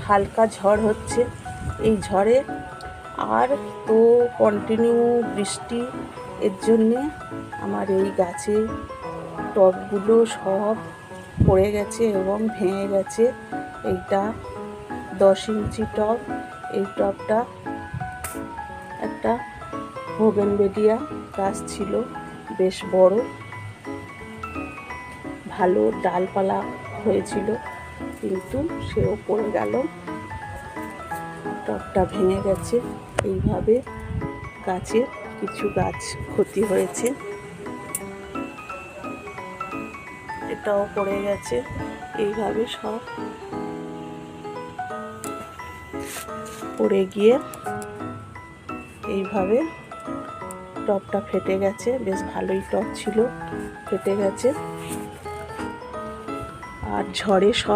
হালকা ঝড় হচ্ছে। এই ঝড়ে আর তো কন্টিনিউ বৃষ্টি, এর জন্যে আমার এই গাছের টবগুলো সব পড়ে গেছে এবং ভেঙে গেছে। এইটা 10 ইঞ্চি টব। এই টবটা একটা বোগেনভেলিয়া গাছ ছিল, বেশ বড়, ভালো ডালপালা হয়েছিল, কিন্তু সেও পড়ে গেল, টবটা ভেঙে গেছে। এইভাবে গাছের কিছু গাছ ক্ষতি হয়েছে। এটাও পড়ে গেছে। এইভাবে সব পড়ে গিয়ে এইভাবে টবটা ফেটে গেছে। বেশ ভালোই টব ছিল, ফেটে গেছে। আর ঝড়ে সব